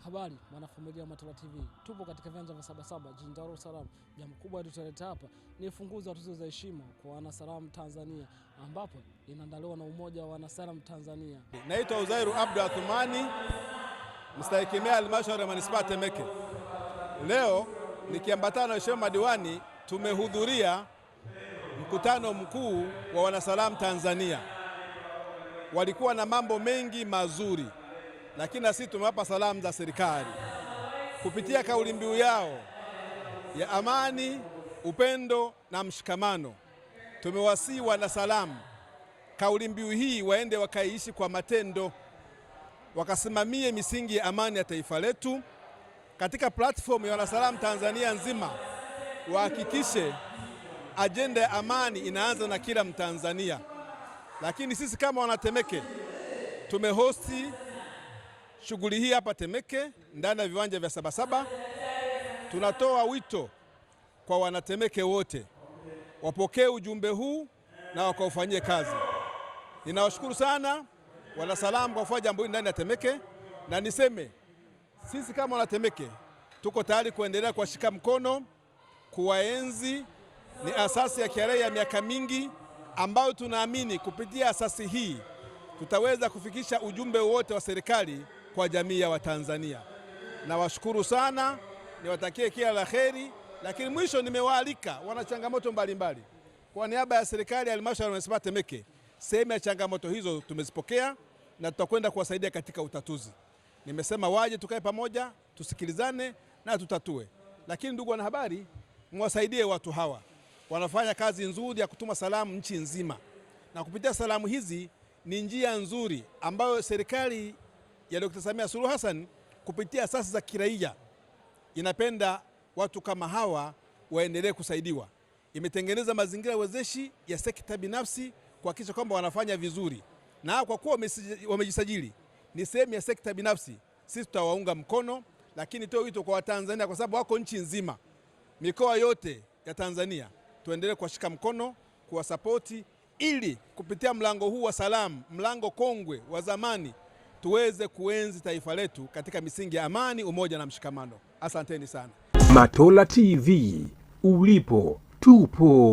Habari wanafamilia wa Matola TV. Tupo katika viwanja vya Sabasaba jijini Dar es Salaam. Jambo kubwa tulileta hapa ni ufunguzi wa tuzo za heshima kwa wanasalamu Tanzania, ambapo inaandaliwa na Umoja wa Wanasalamu Tanzania. Naitwa Uzairu Abdu Athumani, mstahikimia halmashauri ya manispaa Temeke. Leo nikiambatana na Mheshimiwa madiwani tumehudhuria mkutano mkuu wa wanasalamu Tanzania. Walikuwa na mambo mengi mazuri, lakini na sisi tumewapa salamu za serikali kupitia kauli mbiu yao ya amani, upendo na mshikamano. Tumewasihi wanasalamu kauli mbiu hii waende wakaiishi kwa matendo, wakasimamie misingi ya amani ya taifa letu. Katika platform ya wanasalamu Tanzania nzima wahakikishe ajenda ya amani inaanza na kila Mtanzania. Lakini sisi kama wanatemeke tumehosti shughuli hii hapa Temeke ndani ya viwanja vya Sabasaba. Tunatoa wito kwa wanatemeke wote wapokee ujumbe huu na wakaufanyie kazi. Ninawashukuru sana wanasalamu kwa kufanya jambo hili ndani ya Temeke, na niseme sisi kama wanatemeke tuko tayari kuendelea kuwashika mkono, kuwaenzi. Ni asasi ya kiaraia ya miaka mingi ambayo tunaamini kupitia asasi hii tutaweza kufikisha ujumbe wote wa serikali kwa jamii ya Watanzania. Nawashukuru sana, niwatakie kila la kheri, lakini mwisho nimewaalika wana changamoto mbalimbali. Kwa niaba ya serikali ya halmashauri ya manispaa Temeke, sehemu ya changamoto hizo tumezipokea na tutakwenda kuwasaidia katika utatuzi. Nimesema waje tukae pamoja, tusikilizane na tutatue. Lakini ndugu wanahabari, mwasaidie watu hawa. Wanafanya kazi nzuri ya kutuma salamu nchi nzima. Na kupitia salamu hizi ni njia nzuri ambayo serikali ya Dr. Samia Suluhu Hassan kupitia asasi za kiraia inapenda watu kama hawa waendelee kusaidiwa. Imetengeneza mazingira wezeshi ya sekta binafsi kuhakikisha kwamba wanafanya vizuri. Na kwa kuwa wamejisajili ni sehemu ya sekta binafsi, sisi tutawaunga mkono, lakini toe wito kwa Watanzania kwa sababu wako nchi nzima. Mikoa yote ya Tanzania tuendelee kuwashika mkono, kuwasapoti ili kupitia mlango huu wa salamu, mlango kongwe wa zamani, tuweze kuenzi taifa letu katika misingi ya amani, umoja na mshikamano. Asanteni sana. Matola TV, ulipo tupo.